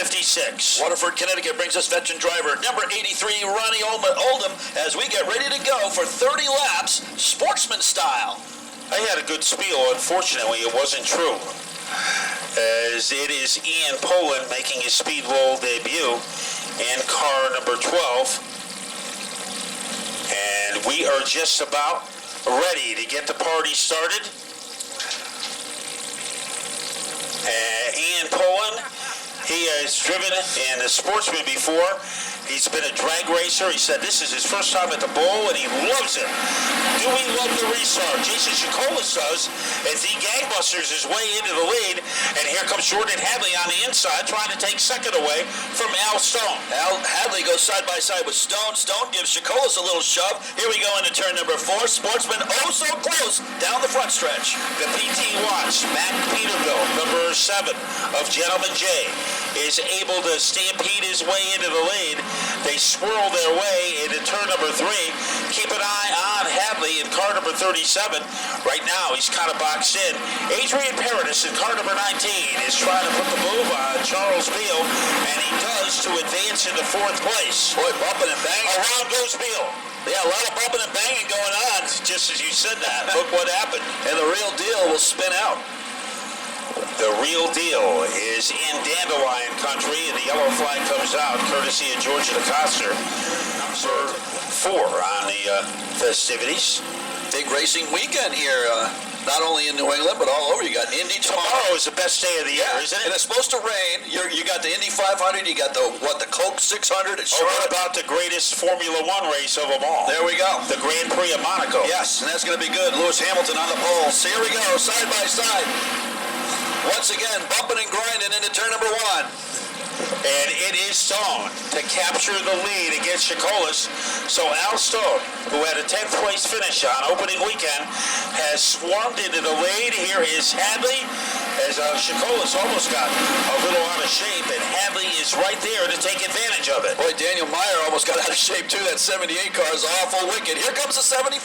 56. Waterford, Connecticut brings us veteran driver number 83, Ronnie Oldham, as we get ready to go for 30 laps, sportsman style. I had a good spiel. Unfortunately, it wasn't true, as it is Ian Poland making his Speedbowl debut in car number 12. And we are just about ready to get the party started. Ian Poland, he has driven in the Sportsman before. He's been a drag racer. He said this is his first time at the bowl, and he loves it. Do we love the restart? Jason Chikolis does, as he gangbusters his way into the lead. And here comes Jordan Hadley on the inside, trying to take second away from Al Stone. Hadley goes side by side with Stone. Stone gives Chikolis a little shove. Here we go into turn number 4. Sportsman oh so close down the front stretch. The PT watch, Matt Peterbilt, number 7 of Gentleman J, is able to stampede his way into the lead. They swirl their way into turn number 3. Keep an eye on Hadley in car number 37. Right now, he's kind of boxed in. Adrian Paradis in car number 19 is trying to put the move on Charles Beal, and he does to advance into 4th place. Boy, bumping and banging. Around goes Beal. Yeah, a lot of bumping and banging going on. Just as you said that, look what happened. And the real deal will spin out. The real deal is in Dandelion Country, and the yellow flag comes out, courtesy of Georgia DeCoster, number 4 on the festivities. Big racing weekend here, not only in New England, but all over. You got Indy Tomorrow is the best day of the year, isn't it? And it's supposed to rain. You got the Indy 500, you got the Coke 600 at Charlotte. What about the greatest Formula One race of them all? There we go. The Grand Prix of Monaco. Yes, and that's going to be good. Lewis Hamilton on the pole. So here we go, side by side. Once again, bumping and grinding into turn number 1. And it is Stone to capture the lead against Chikolis. So Al Stone, who had a 10th place finish on opening weekend, has swarmed into the lead. Here is Hadley, as Chikolis almost got a little out of shape, and Hadley is right there to take advantage of it. Boy, Daniel Meyer almost got out of shape too. That 78 car is awful wicked. Here comes the 75.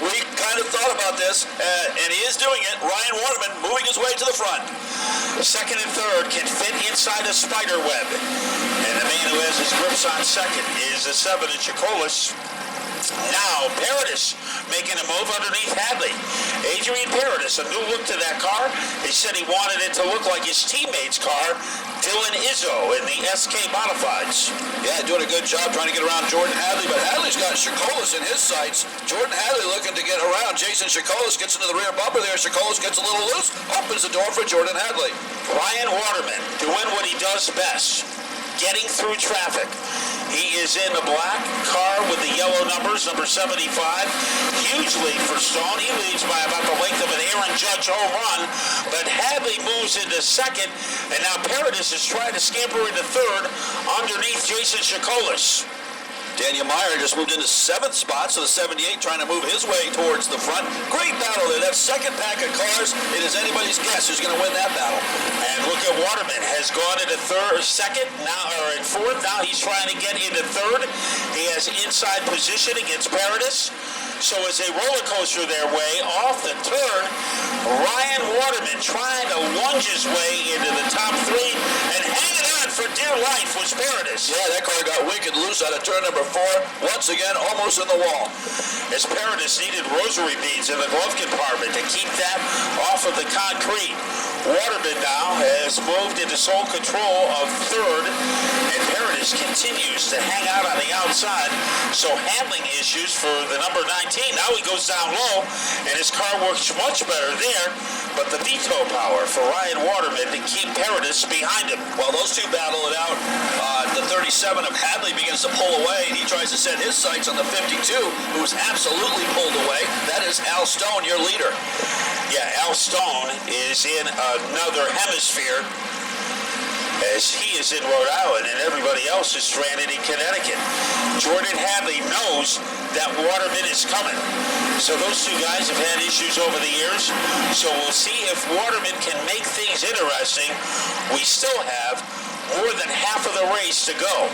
We kind of thought about this, and he is doing it. Ryan Waterman moving his way to the front. Second and third can fit inside a spider web. And the man who has his grips on second is the 7 in Chikolis. Now, Paradis making a move underneath Hadley. Adrian Paradis, a new look to that car. He said he wanted it to look like his teammate's car, Dylan Izzo in the SK Modifieds. Yeah, doing a good job trying to get around Jordan Hadley, but Hadley's got Chikolis in his sights. Jordan Hadley looking to get around. Jason Chikolis gets into the rear bumper there. Chikolis gets a little loose, opens the door for Jordan Hadley. Ryan Waterman doing what he does best, getting through traffic. He is in the black car with the yellow numbers, number 75. Huge lead for Stone. He leads by about the length of an Aaron Judge home run. But Hadley moves into second, and now Paradis is trying to scamper into third underneath Jason Chikolis. Daniel Meyer just moved into 7th spot, so the 78 trying to move his way towards the front. Great battle there. That second pack of cars, it is anybody's guess who's going to win that battle. And look at Waterman has gone into second, now or in 4th. Now he's trying to get into 3rd. He has inside position against Paradis. So as they roller coaster their way off the turn, Ryan Waterman trying to lunge his way into the top 3, and hanging on for dear life was Paradis. Yeah, that car got wicked loose out of turn number 4. Once again, almost in the wall. As Paradis needed rosary beads in the glove compartment to keep that off of the concrete. Waterman now has moved into sole control of 3rd, and Paradis continues to hang out on the outside. So handling issues for the number 19. Now he goes down low, and his car works much better there. But the veto power for Ryan Waterman to keep Paradis behind him. Well, those two battle it out. The 37 of Hadley begins to pull away, and he tries to set his sights on the 52, who's absolutely pulled away. That is Al Stone, your leader. Yeah, Al Stone is in another hemisphere, as he is in Rhode Island and everybody else is stranded in Connecticut. Jordan Hadley knows that Waterman is coming. So those two guys have had issues over the years. So we'll see if Waterman can make things interesting. We still have more than half of the race to go.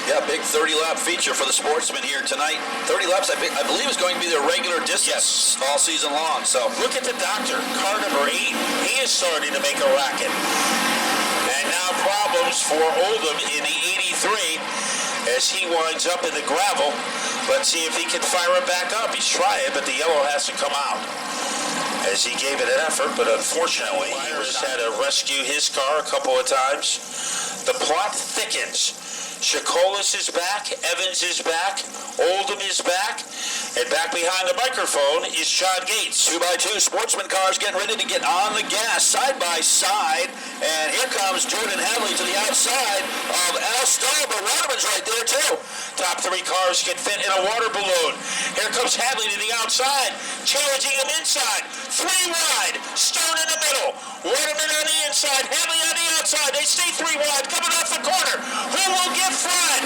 Yeah, big 30-lap feature for the Sportsman here tonight. 30 laps, I believe, is going to be their regular distance all season long. So look at the doctor, car number 8. He is starting to make a racket. And now problems for Oldham in the 83 as he winds up in the gravel. Let's see if he can fire it back up. He's trying, but the yellow has to come out. As he gave it an effort, but unfortunately, Myers had to rescue his car a couple of times. The plot thickens. Chacolas is back, Evans is back, Oldham is back, and back behind the microphone is Sean Gates. 2x2 sportsman cars getting ready to get on the gas side by side, and here comes Jordan Hadley to the outside of Al Starr, but Waterman's right there too. Top three cars can fit in a water balloon. Here comes Hadley to the outside, challenging him inside. 3 wide, Stone in the middle, Waterman on the inside, Hadley on the outside. They stay 3 wide, coming off the corner. Who will get fried?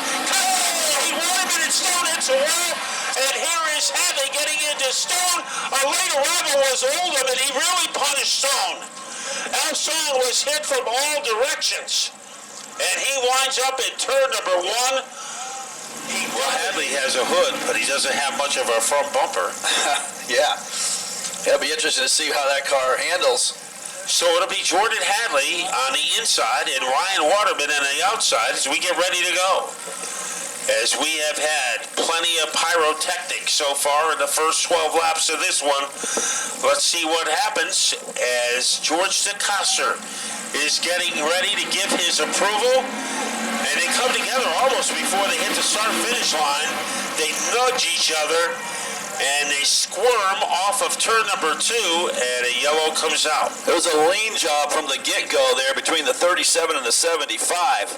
Waterman and Stone hits a wall, and here is Hadley getting into Stone. A late arrival was Oldham, and he really punished Stone. Al Stone was hit from all directions, and he winds up in turn number 1. Hadley has a hood, but he doesn't have much of a front bumper. Yeah. It'll be interesting to see how that car handles. So it'll be Jordan Hadley on the inside and Ryan Waterman on the outside as we get ready to go. As we have had plenty of pyrotechnics so far in the first 12 laps of this one. Let's see what happens as George DeCoster is getting ready to give his approval. And they come together almost before they hit the start-finish line. They nudge each other, and they squirm off of turn number 2, and a yellow comes out. It was a lean job from the get-go there between the 37 and the 75.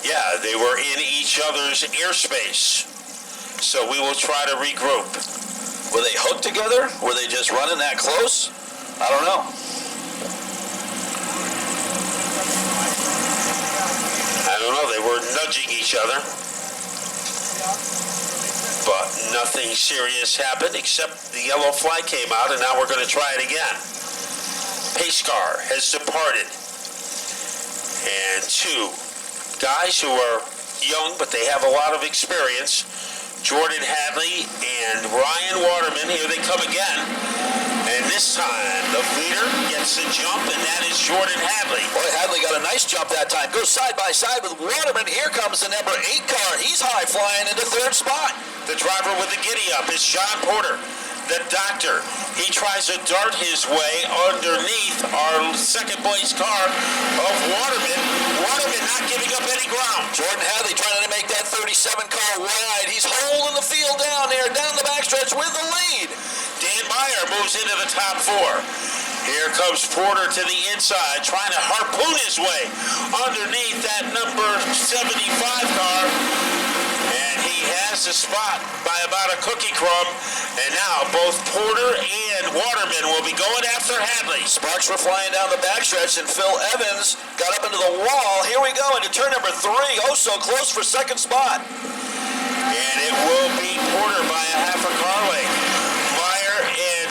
Yeah, they were in each other's airspace. So we will try to regroup. Were they hooked together? Were they just running that close? I don't know. I don't know. They were nudging each other. But nothing serious happened except the yellow flag came out, and now we're going to try it again. Pace car has departed. And 2 guys who are young, but they have a lot of experience. Jordan Hadley and Ryan Waterman. Here they come again. And this time, the leader gets the jump, and that is Jordan Hadley. Boy, Hadley got a nice jump that time. Goes side by side with Waterman. Here comes the number 8 car. He's high flying into 3rd spot. The driver with the giddy up is John Porter, the doctor. He tries to dart his way underneath our 2nd place car of Waterman. Waterman not giving up any ground. Jordan Hadley trying to make that 37 car wide. He's holding the field down there, down the backstretch with the lead. Dan Meyer moves into the top 4. Here comes Porter to the inside, trying to harpoon his way underneath that number 75 car. And he has the spot by about a cookie crumb. And now both Porter and Waterman will be going after Hadley. Sparks were flying down the backstretch, and Phil Evans got up into the wall. Here we go into turn number 3. Oh, so close for 2nd spot. And it will be Porter by a half a car length. Meyer and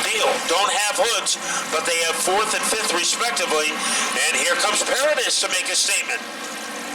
Beal don't have hoods, but they have 4th and 5th respectively. And here comes Paradis to make a statement.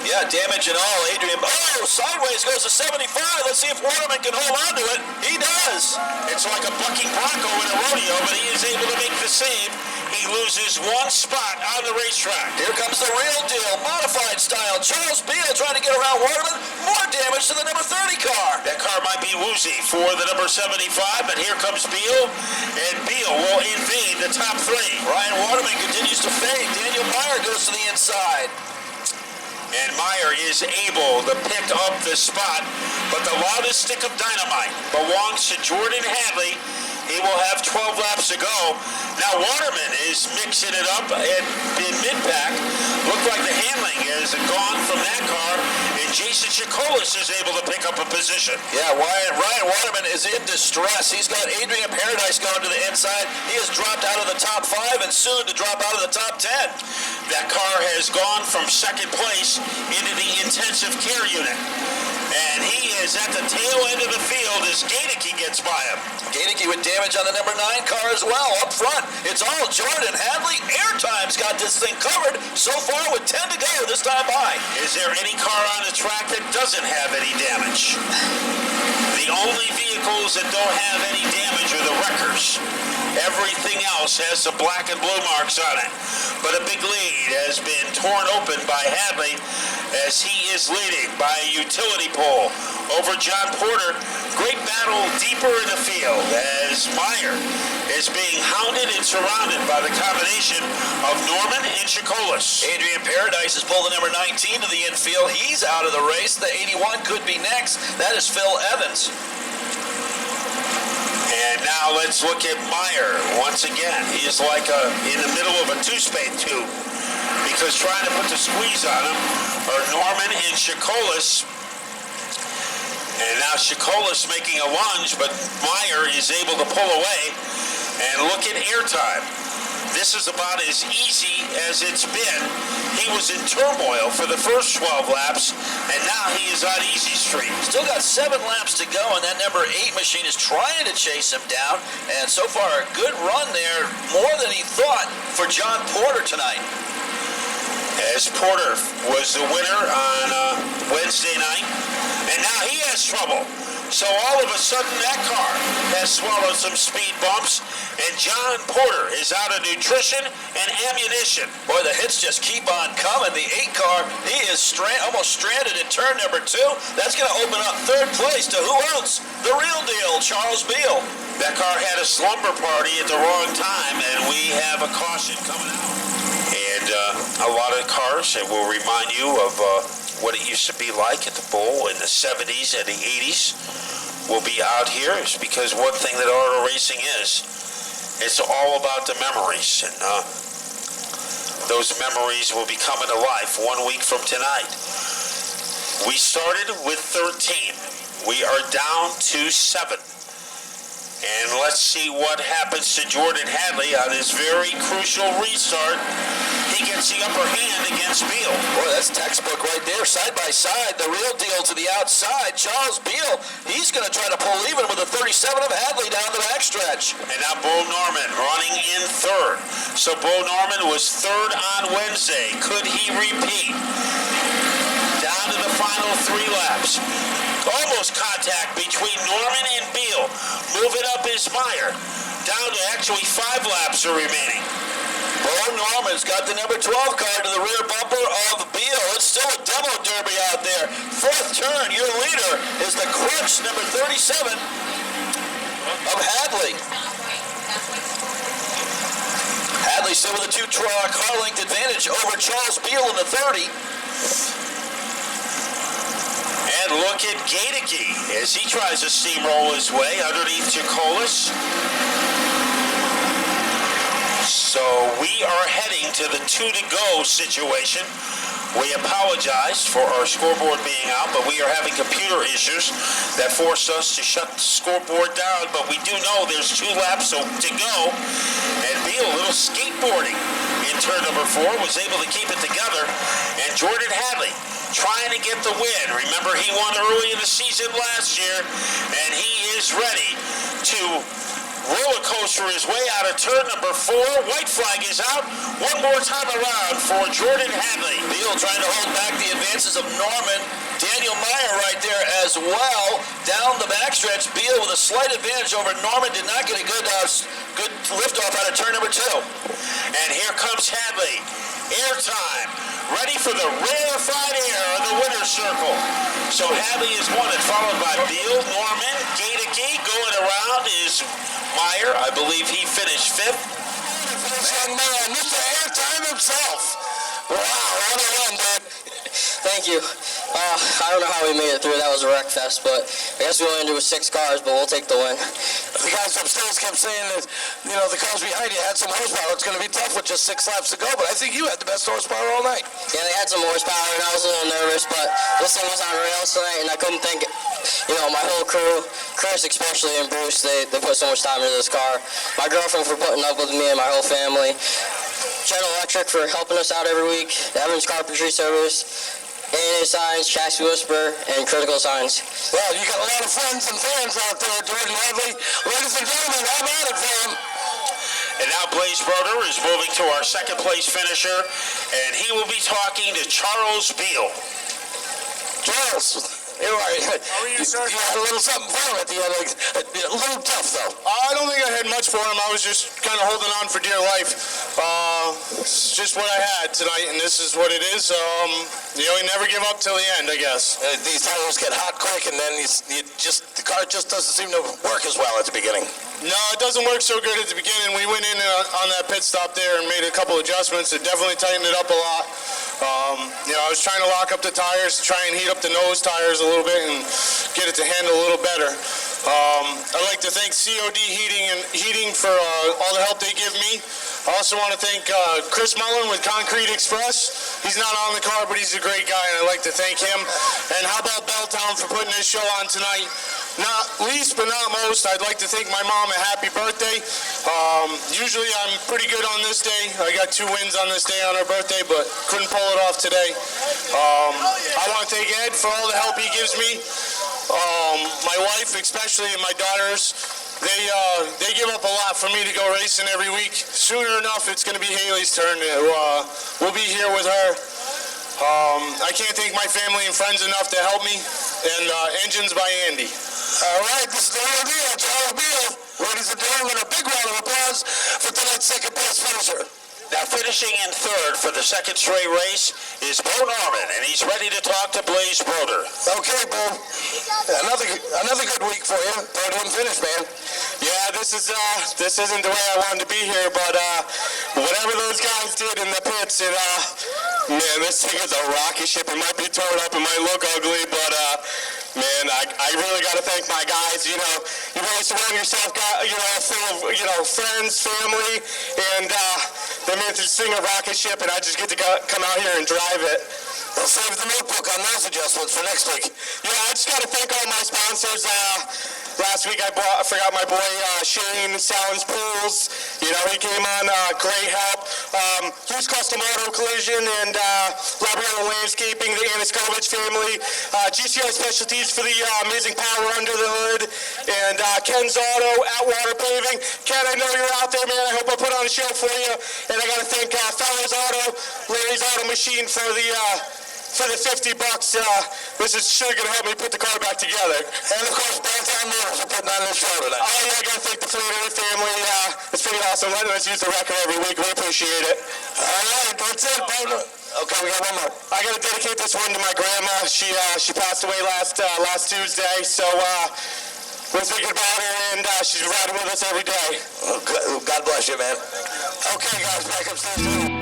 Yeah, damage and all. Adrian, sideways goes to 75. Let's see if Waterman can hold on to it. He does. It's like a bucking bronco in a rodeo, but he is able to make the save. He loses 1 spot on the racetrack. Here comes the real deal, modified style. Charles Beal trying to get around Waterman. More damage to the number 30 car. That car might be woozy for the number 75, but here comes Beal, and Beal will invade the top 3. Ryan Waterman continues to fade. Daniel Meyer goes to the inside. And Meyer is able to pick up the spot, but the loudest stick of dynamite belongs to Jordan Hadley. He will have 12 laps to go. Now Waterman is mixing it up in mid-pack. Looked like the handling has gone from that car, and Jason Chacolas is able to pick up a position. Yeah, Ryan Waterman is in distress. He's got Adrian Paradise going to the inside. He has dropped out of the top 5 and soon to drop out of the top 10. That car has gone from 2nd place into the intensive care unit. And he is at the tail end of the field as Gaedeke gets by him. Gaedeke with damage on the number 9 car as well. Up front, it's all Jordan Hadley. Airtime's got this thing covered so far with 10 to go this time by. Is there any car on the track that doesn't have any damage? The only vehicles that don't have any damage are the wreckers. Everything else has the black and blue marks on it. But a big lead has been torn open by Hadley as he is leading by a utility pole over John Porter. Great battle deeper in the field as Meyer is being hounded and surrounded by the combination of Norman and Chacolas. Adrian Paradise has pulled the number 19 to the infield. He's out of the race. The 81 could be next. That is Phil Evans. And now let's look at Meyer once again. He is like in the middle of a two-spade tube because trying to put the squeeze on him are Norman and Chacolas. And now Chacolas making a lunge, but Meyer is able to pull away. And look at airtime. This is about as easy as it's been. He was in turmoil for the first 12 laps, and now he is on easy street. Still got 7 laps to go, and that number 8 machine is trying to chase him down. And so far, a good run there, more than he thought for John Porter tonight. As Porter was the winner on Wednesday night, and now he has trouble. So all of a sudden that car has swallowed some speed bumps, and John Porter is out of nutrition and ammunition. Boy, the hits just keep on coming. The 8 car, he is almost stranded in turn number 2. That's going to open up 3rd place to who else? The real deal, Charles Beal. That car had a slumber party at the wrong time, and we have a caution coming out. And a lot of cars that will remind you of what it used to be like at the bowl in the 70s and the 80s will be out here. It's because one thing that auto racing is, it's all about the memories. And those memories will be coming to life 1 week from tonight. We started with 13. We are down to 7. And let's see what happens to Jordan Hadley on his very crucial restart. He gets the upper hand against Beal. Boy, that's textbook right there, side by side. The real deal to the outside. Charles Beal, he's going to try to pull even with a 37 of Hadley down the backstretch. And now Bo Norman running in 3rd. So Bo Norman was 3rd on Wednesday. Could he repeat? Down to the final 3 laps. Almost contact between Norman and Beal. Moving up is Meyer. Down to actually 5 laps are remaining. Bo Norman's got the number 12 car to the rear bumper of Beal. It's still a demo derby out there. 4th turn, your leader is the crunch number 37 of Hadley. Hadley still with a 2-car length advantage over Charles Beal in the 30. And look at Gaedeke as he tries to steamroll his way underneath Chacolas. So we are heading to the 2-to-go situation. We apologize for our scoreboard being out, but we are having computer issues that forced us to shut the scoreboard down. But we do know there's 2 laps to go. And Beal, a little skateboarding in turn number 4, was able to keep it together. And Jordan Hadley trying to get the win. Remember, he won early in the season last year, and he is ready to roller coaster his way out of turn number 4. White flag is out. One more time around for Jordan Hadley. Beal trying to hold back the advances of Norman. Daniel Meyer right there as well. Down the backstretch, Beal with a slight advantage over Norman. Did not get a good liftoff out of turn number 2. And here comes Hadley. Airtime. Ready for the rarefied air of the winner's circle. So Hadley is won it, followed by Beal, Norman, Gaedeke. Going around is Meyer. I believe he finished 5th. Young man, Mr. Airtime himself. Wow, what a run, dude. Thank you. I don't know how we made it through. That was a wreck fest, but I guess we only ended with 6 cars, but we'll take the win. The guys upstairs kept saying that, the cars behind you had some horsepower. It's going to be tough with just 6 laps to go, but I think you had the best horsepower all night. Yeah, they had some horsepower, and I was a little nervous, but this thing was on rails tonight, and I couldn't think, my whole crew, Chris especially, and Bruce, they put so much time into this car. My girlfriend for putting up with me and my whole family. General Electric for helping us out every week. The Evans Carpentry Service. A&A Signs, Chassis Whisperer, and Critical Signs. Well, you got a lot of friends and fans out there, Jordan Hadley. Ladies and gentlemen, how about it for him? And now Blaze Broder is moving to our second place finisher, and he will be talking to Charles Beal. Charles, you are you, sir? You had a little something for him at the end. A little tough, though. I don't think I had much for him. I was just kind of holding on for dear life. It's just what I had tonight, and this is what it is. You never give up till the end, I guess. These tires get hot quick, and then the car just doesn't seem to work as well at the beginning. No, it doesn't work so good at the beginning. We went in on that pit stop there and made a couple adjustments. It definitely tightened it up a lot. I was trying to lock up the tires, try and heat up the nose tires a little bit and get it to handle a little better. I'd like to thank COD Heating for all the help they give me. I also want to thank Chris Mullen with Concrete Express. He's not on the car, but he's a great guy, and I'd like to thank him. And how about Belltown for putting this show on tonight? Not least but not most, I'd like to thank my mom a happy birthday. Usually I'm pretty good on this day. I got 2 wins on this day on her birthday, but couldn't pull it off today. I want to thank Ed for all the help he gives me. My wife especially and my daughters, they give up a lot for me to go racing every week. Sooner enough, it's going to be Haley's turn. We'll be here with her. I can't thank my family and friends enough to help me. And Engines by Andy. All right, this is the real deal, Charles Beal. Ladies and gentlemen, a big round of applause for tonight's second place finisher. Now finishing in third for the second straight race is Bo Norman, and he's ready to talk to Blaze Broder. Okay, Bo. Another good week for you. Podium finish, man. Yeah, this isn't the way I wanted to be here, but whatever those guys did in the pits, man, this thing is a rocket ship. It might be torn up, it might look ugly, but man, I really got to thank my guys. You really surround yourself, full of, friends, family, and they made this thing a rocket ship, and I just get to come out here and drive it. We'll save the notebook on those adjustments for next week. Yeah, I just got to thank all my sponsors. Last week I forgot my boy Shane Salins Pools. He came on, great help. Hughes Custom Auto Collision and Labrador Landscaping, the Aniskovich family. GCI Specialties for the amazing power under the hood. And Ken's Auto at Water Paving. Ken, I know you're out there, man. I hope I put on a show for you. And I got to thank Fowler's Auto, Larry's Auto Machine for the $50. This is sure going to help me put the car back together. And of course, Belltown Motors for putting on this show tonight. Oh yeah, I got to thank the Flater family. It's pretty awesome. Letting us use the record every week. We appreciate it. All right, that's it, Bo. Okay, we got one more. I got to dedicate this one to my grandma. She passed away last Tuesday, so we're thinking about her, and she's riding with us every day. Oh, God bless you, man. Okay, guys, back upstairs.